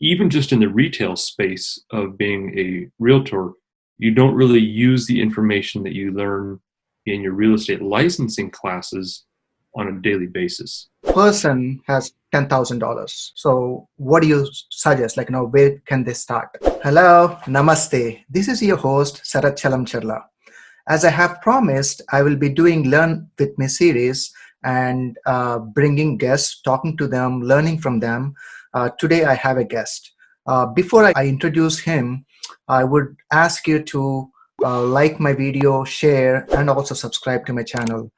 even just in the retail space of being a realtor, you don't really use the information that you learn in your real estate licensing classes on a daily basis. Person has $10,000. So what do you suggest? Where can they start? Hello, namaste. This is your host, Sarat Chalamcharla. As I have promised, I will be doing Learn With Me series and bringing guests, talking to them, learning from them. Today I have a guest. Before I introduce him, I would ask you to like my video, share, and also subscribe to my channel.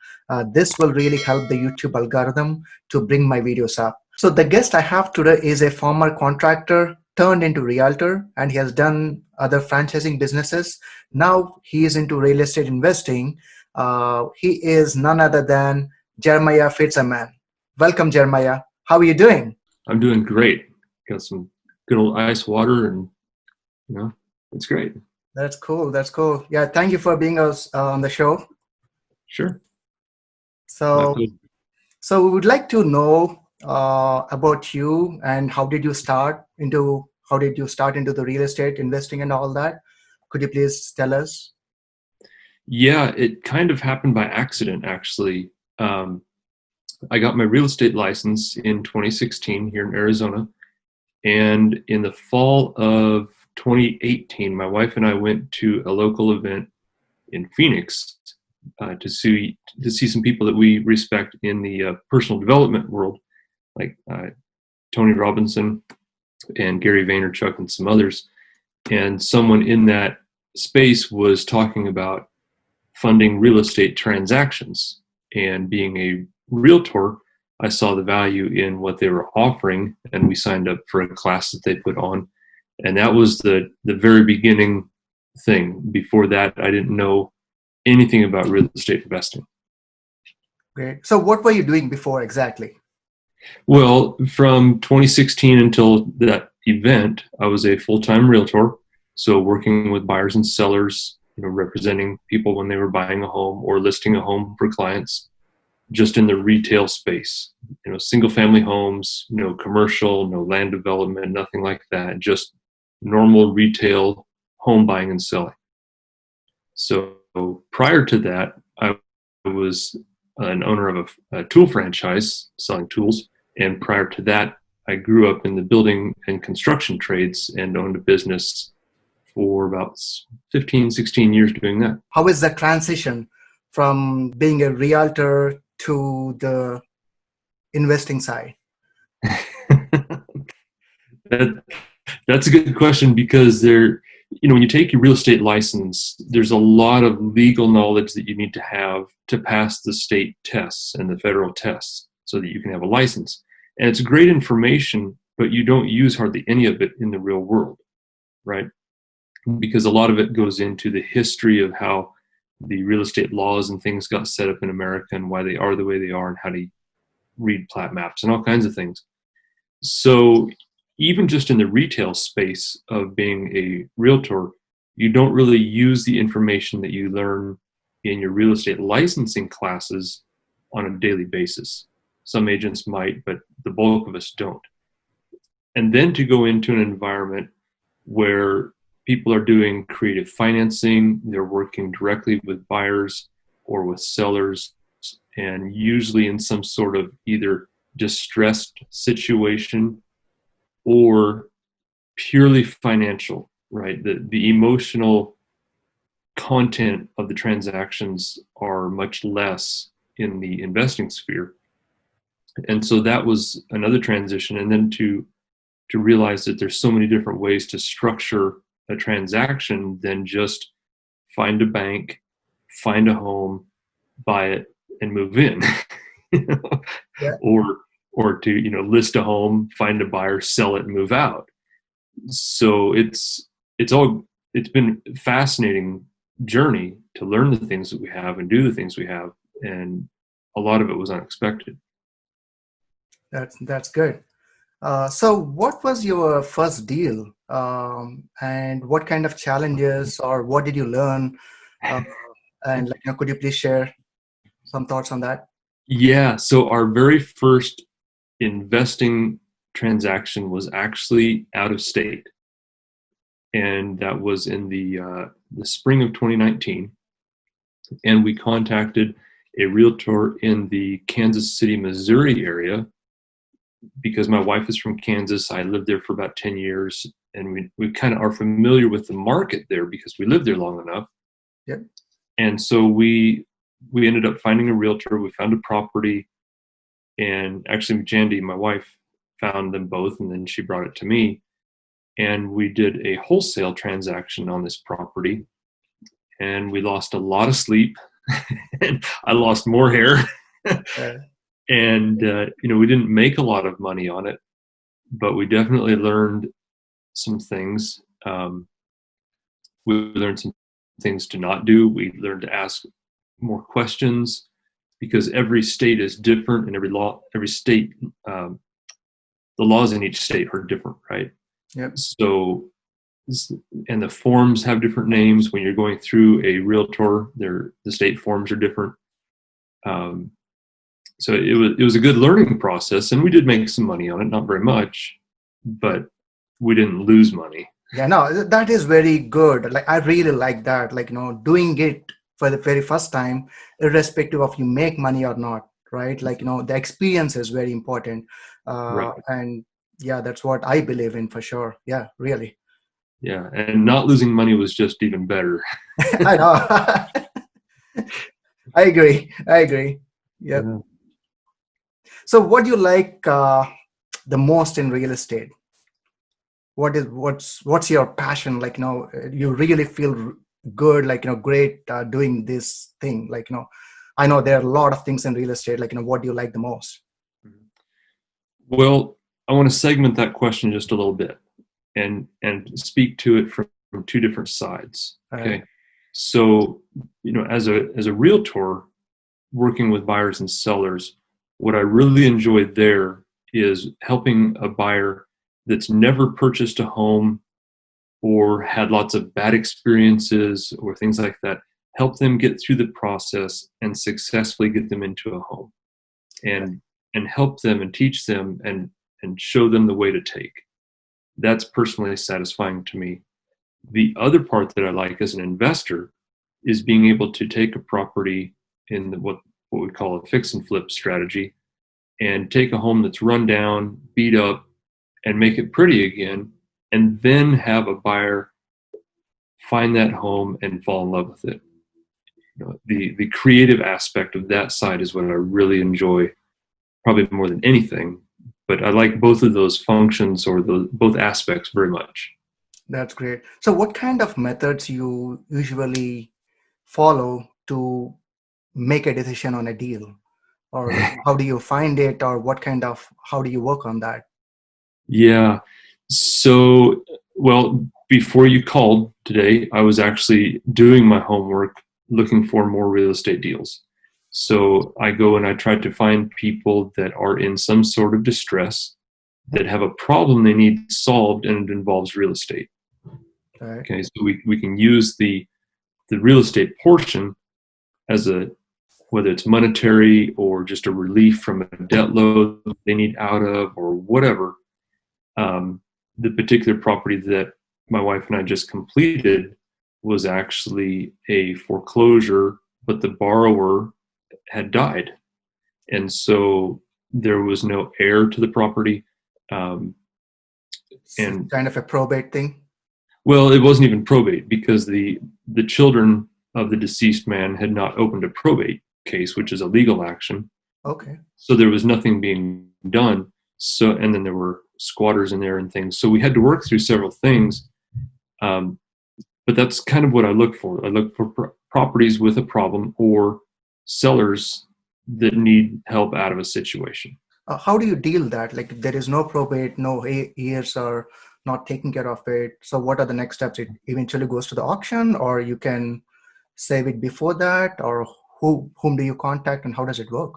This will really help the YouTube algorithm to bring my videos up. So the guest I have today is a former contractor turned into realtor, and he has done other franchising businesses. Now he is into real estate investing. He is none other than Jeramiah Fitzsimmons. Welcome, Jeremiah. How are you doing? I'm doing great. Got some good old ice water, and it's great. That's cool. That's cool. Yeah, thank you for being us on the show. Sure. So we would like to know about you and how did you start into the real estate investing and all that? Could you please tell us? Yeah, it kind of happened by accident, actually. I got my real estate license in 2016 here in Arizona. And in the fall of 2018, my wife and I went to a local event in Phoenix to see some people that we respect in the personal development world, like Tony Robinson and Gary Vaynerchuk and some others. And someone in that space was talking about funding real estate transactions. And being a realtor, I saw the value in what they were offering, and we signed up for a class that they put on. And that was the very beginning thing. Before that, I didn't know anything about real estate investing. Great. So what were you doing before exactly? Well, from 2016 until that event, I was a full-time realtor. So working with buyers and sellers, representing people when they were buying a home or listing a home for clients, just in the retail space, single family homes, no commercial, no land development, nothing like that, just normal retail home buying and selling. So prior to that, I was an owner of a tool franchise selling tools. And prior to that, I grew up in the building and construction trades and owned a business for about 15, 16 years doing that. How is the transition from being a realtor to the investing side? That's a good question, because when you take your real estate license, there's a lot of legal knowledge that you need to have to pass the state tests and the federal tests so that you can have a license. And it's great information, but you don't use hardly any of it in the real world, right? Because a lot of it goes into the history of how the real estate laws and things got set up in America and why they are the way they are and how to read plat maps and all kinds of things. So even just in the retail space of being a realtor, you don't really use the information that you learn in your real estate licensing classes on a daily basis. Some agents might, but the bulk of us don't. And then to go into an environment where people are doing creative financing, they're working directly with buyers or with sellers, and usually in some sort of either distressed situation or purely financial, right? The emotional content of the transactions are much less in the investing sphere. And so that was another transition. And then to realize that there's so many different ways to structure a transaction than just find a bank, find a home, buy it, and move in. Yeah. Or to list a home, find a buyer, sell it, and move out. So it's been a fascinating journey to learn the things that we have and do the things we have, and a lot of it was unexpected. That's good. So what was your first deal, and what kind of challenges or what did you learn? And could you please share some thoughts on that? Yeah. So our very first investing transaction was actually out of state, and that was in the spring of 2019. And we contacted a realtor in the Kansas City, Missouri area because my wife is from Kansas. I lived there for about 10 years, and we kind of are familiar with the market there because we lived there long enough. Yep. And so we ended up finding a realtor. We found a property, and actually Jandy, my wife, found them both, and then she brought it to me. And we did a wholesale transaction on this property, and we lost a lot of sleep, and I lost more hair. And we didn't make a lot of money on it, but we definitely learned some things. We learned some things to not do. We learned to ask more questions because every state is different, and every state, the laws in each state are different, right? Yep. So, and the forms have different names. When you're going through a realtor, the state forms are different. So it was a good learning process, and we did make some money on it, not very much, but we didn't lose money. Yeah, no, that is very good. Like, I really like that. Like, doing it for the very first time, irrespective of you make money or not, right? Like, the experience is very important. Right. And yeah, that's what I believe in for sure. Yeah, really. Yeah, and not losing money was just even better. I know. I agree. Yep. Yeah. So what do you like the most in real estate? What's your passion? Like, you really feel good, like, great doing this thing. Like, I know there are a lot of things in real estate. Like, what do you like the most? Well, I want to segment that question just a little bit and speak to it from two different sides. Okay. So, as a realtor working with buyers and sellers, what I really enjoy there is helping a buyer that's never purchased a home or had lots of bad experiences or things like that, help them get through the process and successfully get them into a home, and help them and teach them and show them the way to take. That's personally satisfying to me. The other part that I like as an investor is being able to take a property in what we call a fix and flip strategy, and take a home that's run down, beat up, and make it pretty again, and then have a buyer find that home and fall in love with it. The creative aspect of that side is what I really enjoy, probably more than anything. But I like both of those functions or both aspects very much. That's great. So what kind of methods you usually follow to make a decision on a deal? Or how do you find it, or how do you work on that? Yeah. So, well, before you called today, I was actually doing my homework looking for more real estate deals. So I go and I try to find people that are in some sort of distress, that have a problem they need solved, and it involves real estate. Right. Okay, so we can use the real estate portion as whether it's monetary or just a relief from a debt load they need out of or whatever. The particular property that my wife and I just completed was actually a foreclosure, but the borrower had died. And so there was no heir to the property. And kind of a probate thing? Well, it wasn't even probate because the children of the deceased man had not opened a probate case, which is a legal action. Okay. So there was nothing being done. So, and then there were squatters in there and things. So we had to work through several things. But that's kind of what I look for. I look for properties with a problem or sellers that need help out of a situation. How do you deal that? Like, there is no probate, no heirs are not taking care of it. So what are the next steps? It eventually goes to the auction, or you can save it before that, or whom do you contact, and how does it work?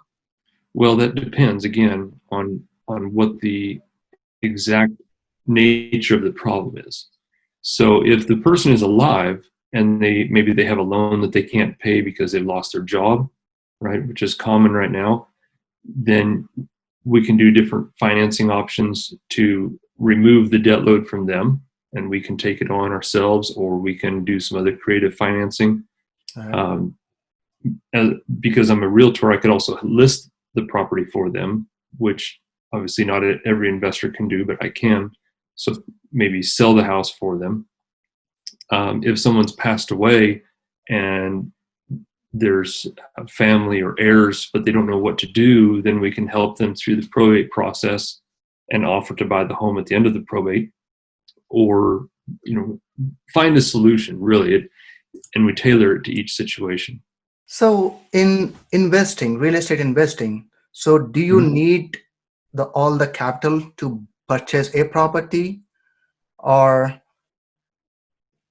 Well, that depends again on what the exact nature of the problem is. So if the person is alive and maybe they have a loan that they can't pay because they've lost their job, right, which is common right now, then we can do different financing options to remove the debt load from them, and we can take it on ourselves, or we can do some other creative financing. Alright. Um, because I'm a realtor, I could also list the property for them, which obviously not every investor can do, but I can. So maybe sell the house for them. If someone's passed away and there's a family or heirs, but they don't know what to do, then we can help them through the probate process and offer to buy the home at the end of the probate, or find a solution really, and we tailor it to each situation. So in investing, real estate investing, so do you Mhm. need all the capital to purchase a property, or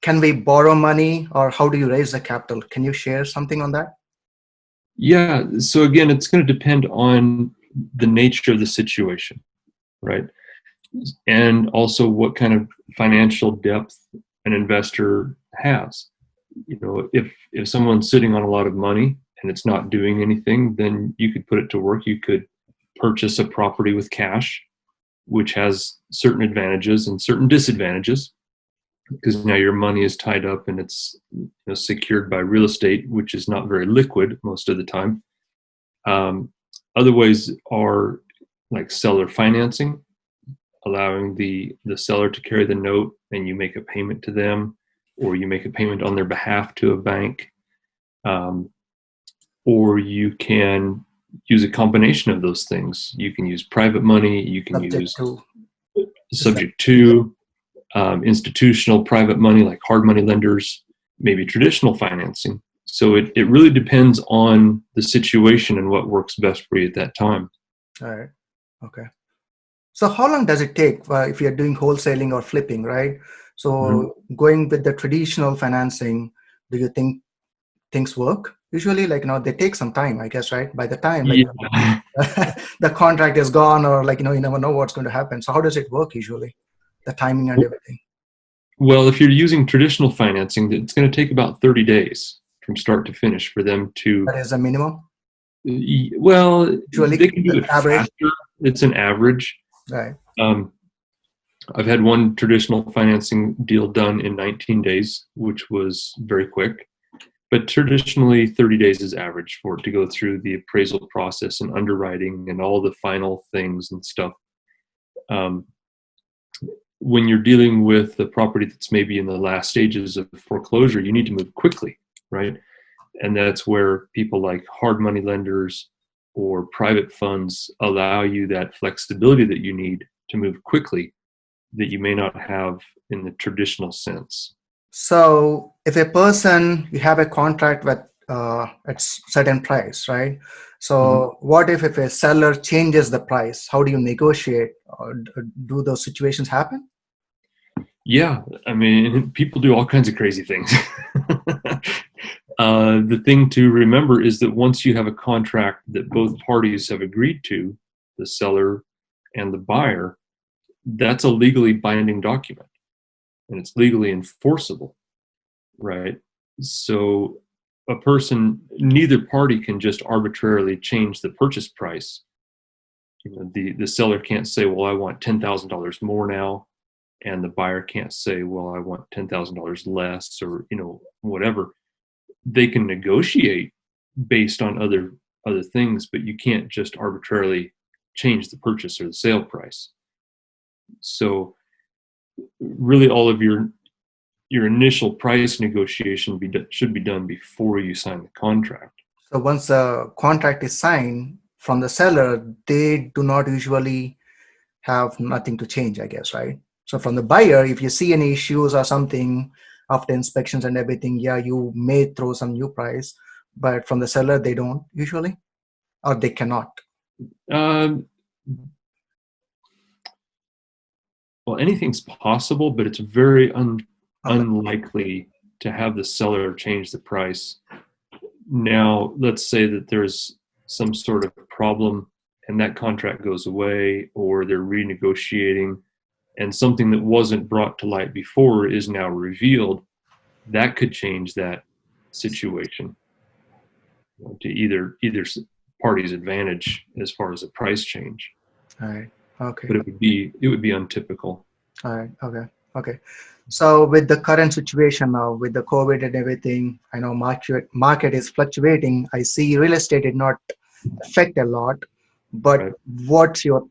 can we borrow money, or how do you raise the capital? Can you share something on that? Yeah. So again, it's going to depend on the nature of the situation, right? And also what kind of financial depth an investor has. If someone's sitting on a lot of money and it's not doing anything, then you could put it to work. You could purchase a property with cash, which has certain advantages and certain disadvantages, because now your money is tied up and it's secured by real estate, which is not very liquid most of the time. Other ways are like seller financing, allowing the seller to carry the note and you make a payment to them, or you make a payment on their behalf to a bank. Or you can use a combination of those things. You can use private money, you can Subject use to subject to institutional private money like hard money lenders, maybe traditional financing. So it really depends on the situation and what works best for you at that time. All right. Okay. So how long does it take if you're doing wholesaling or flipping, right? Mhm. So going with the traditional financing, do you think things work? Usually, they take some time, I guess, right? By the time, Yeah. the contract is gone, or you never know what's going to happen. So how does it work usually? The timing and everything. Well, if you're using traditional financing, it's going to take about 30 days from start to finish for them to. That is a minimum. Well, they Usually, can do the it average, faster. It's an average. right? Um, I've had one traditional financing deal done in 19 days, which was very quick. But traditionally, 30 days is average for it to go through the appraisal process and underwriting and all the final things and stuff. Um, when you're dealing with the property that's maybe in the last stages of foreclosure, you need to move quickly, right? And that's where people like hard money lenders or private funds allow you that flexibility that you need to move quickly that you may not have in the traditional sense. So if a person, you have a contract with at certain price, right? Mhm. So what if a seller changes the price? How do you negotiate? Or do those situations happen? Yeah, I mean, people do all kinds of crazy things. The thing to remember is that once you have a contract that both parties have agreed to, the seller and the buyer, that's a legally binding document and it's legally enforceable, right? So neither party can just arbitrarily change the purchase price. The seller can't say, well, I want $10,000 more now, and the buyer can't say, well, I want $10,000 less, or whatever. They can negotiate based on other things, but you can't just arbitrarily change the purchase or the sale price. So really, all of your initial price negotiation should be done before you sign the contract. So once the contract is signed from the seller, they do not usually have nothing to change, I guess, right? So from the buyer, if you see any issues or something after inspections and everything, yeah, you may throw some new price, but from the seller, they don't usually, or they cannot. Um, well, anything's possible, but it's very unlikely to have the seller change the price. Now, let's say that there's some sort of problem and that contract goes away, or they're renegotiating and something that wasn't brought to light before is now revealed. That could change that situation to either party's advantage as far as the price change. All right. Okay. but it would be untypical. All right. Okay. Okay. So with the current situation now, with the COVID and everything, I know market is fluctuating. I see real estate did not affect a lot, but Right. what's your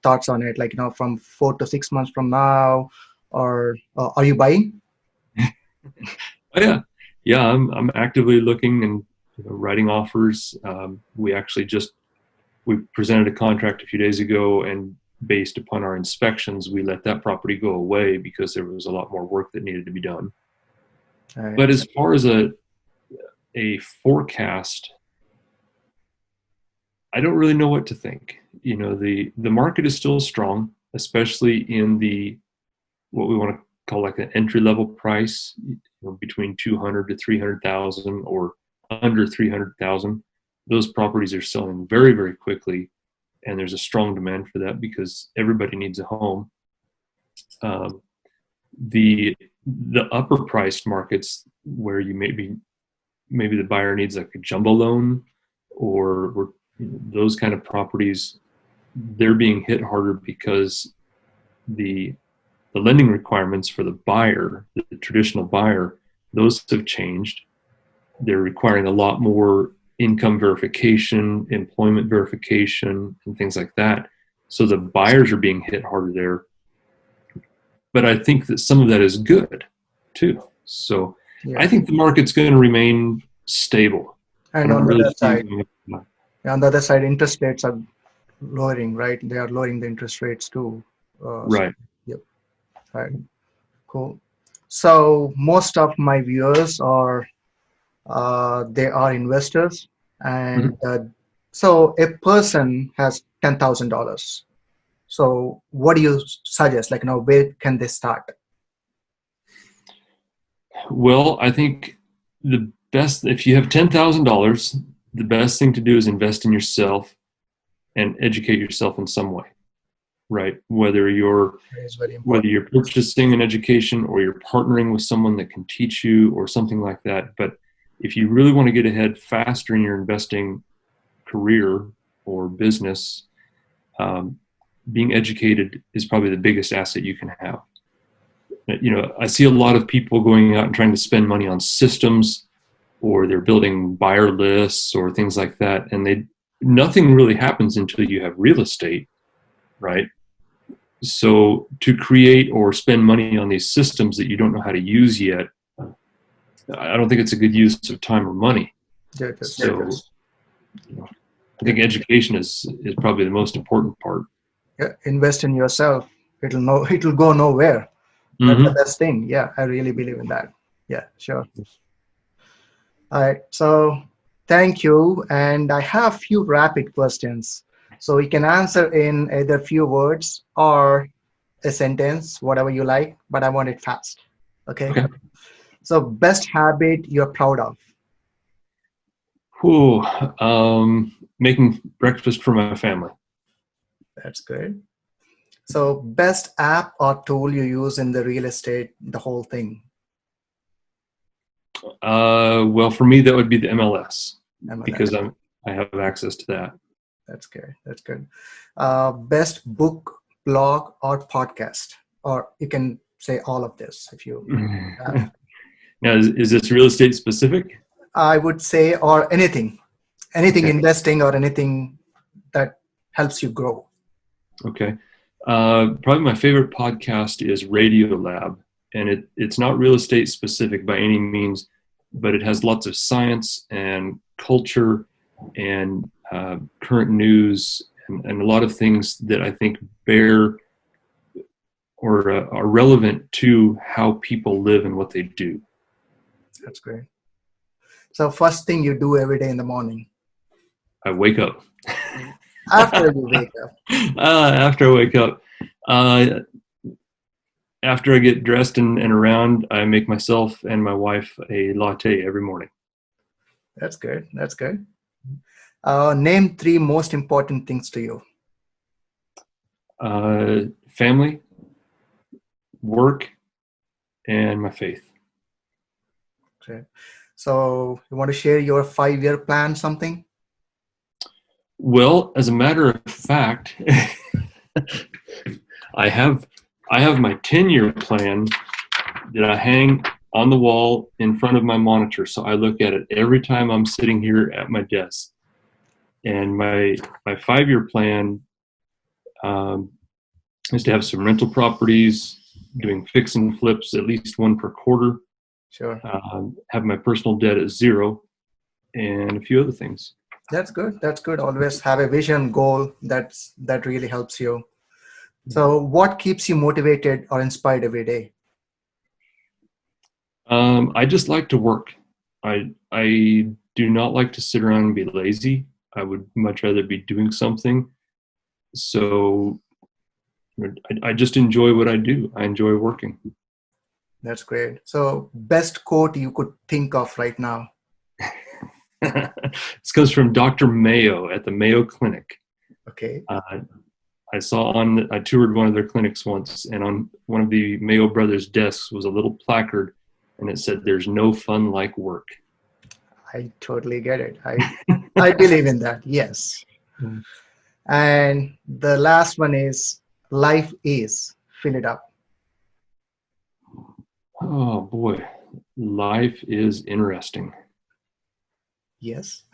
Thoughts on it, like from 4 to 6 months from now, or are you buying? Oh, yeah, yeah. I'm actively looking and writing offers. We presented a contract a few days ago, and based upon our inspections, we let that property go away because there was a lot more work that needed to be done. All right. But as far as a forecast, I don't really know what to think. The market is still strong, especially in the what we want to call like an entry level price, between 200 to 300,000 or under 300,000. Those properties are selling very, very quickly, and there's a strong demand for that because everybody needs a home. Um, the upper priced markets where you maybe the buyer needs like a jumbo loan, or those kind of properties, they're being hit harder because the lending requirements for the buyer, the traditional buyer, those have changed. They're requiring a lot more income verification, employment verification, and things like that. So the buyers are being hit harder there. But I think that some of that is good too. So I Yeah. think the market's going to remain stable. I And don't on the really other see it side, going up. interest rates are lowering, right? They are lowering the interest rates too. Right. Yep. Right. Cool. So most of my viewers are they are investors, and Mhm. so a person has $10,000. So what do you suggest? Like, where can they start? Well, I think the best, if you have $10,000, the best thing to do is invest in yourself and educate yourself in some way, right? It's very Whether important. you're purchasing an education or you're partnering with someone that can teach you or something like that. But if you really want to get ahead faster in your investing career or business, um, being educated is probably the biggest asset you can have. I see a lot of people going out and trying to spend money on systems, or they're building buyer lists or things like that, and nothing really happens until you have real estate, right? So to create or spend money on these systems that you don't know how to use yet, I don't think it's a good use of time or money. Yeah, it is. So I Yeah. think education is probably the most important part. Yeah. Invest in yourself. It'll go nowhere. That's the Mm-hmm. best thing. Yeah, I really believe in that. Yeah, sure. All right. So thank you. And I have few rapid questions. So you can answer in either few words or a sentence, whatever you like, but I want it fast. Okay. Okay. So best habit you're proud of. Whew. Making breakfast for my family. That's good. So best app or tool you use in the real estate, the whole thing. Well, for me, that would be the MLS MLS. because I have access to that. That's good. That's good. Best book, blog, or podcast, or you can say all of this if you have. Now, is this real estate specific? I would say, or anything Okay. investing or anything that helps you grow. Okay. Probably my favorite podcast is Radio Lab, and it's not real estate specific by any means, but it has lots of science and culture and current news and a lot of things that I think bear or are relevant to how people live and what they do. That's great. So first thing you do every day in the morning I wake up. after you wake up. After I wake up, uh, after I get dressed and around, I make myself and my wife a latte every morning. That's good. That's good. Name three most important things to you. Family, work, and my faith. Okay. So you want to share your 5-year plan, something? Well, as a matter of fact, I have my 10-year plan that I hang on the wall in front of my monitor, so I look at it every time I'm sitting here at my desk. And my 5-year plan is to have some rental properties, doing fix and flips, at least one per quarter. Sure. Have my personal debt at 0, and a few other things. That's good. That's good. Always have a vision, goal. That really helps you. So what keeps you motivated or inspired every day? I just like to work. I do not like to sit around and be lazy. I would much rather be doing something. So I just enjoy what I do. I enjoy working. That's great. So best quote you could think of right now? This comes from Dr. Mayo at the Mayo Clinic. Okay. I toured one of their clinics once, and on one of the Mayo brothers' desks was a little placard, and it said, "There's no fun like work." I totally get it. I believe in that. Yes. And the last one is life is, fill it up. Oh boy, life is interesting. Yes.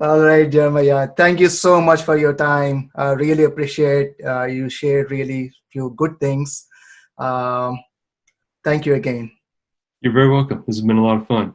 All right, Jeremiah. Thank you so much for your time. I really appreciate you shared really few good things. Thank you again. You're very welcome. This has been a lot of fun.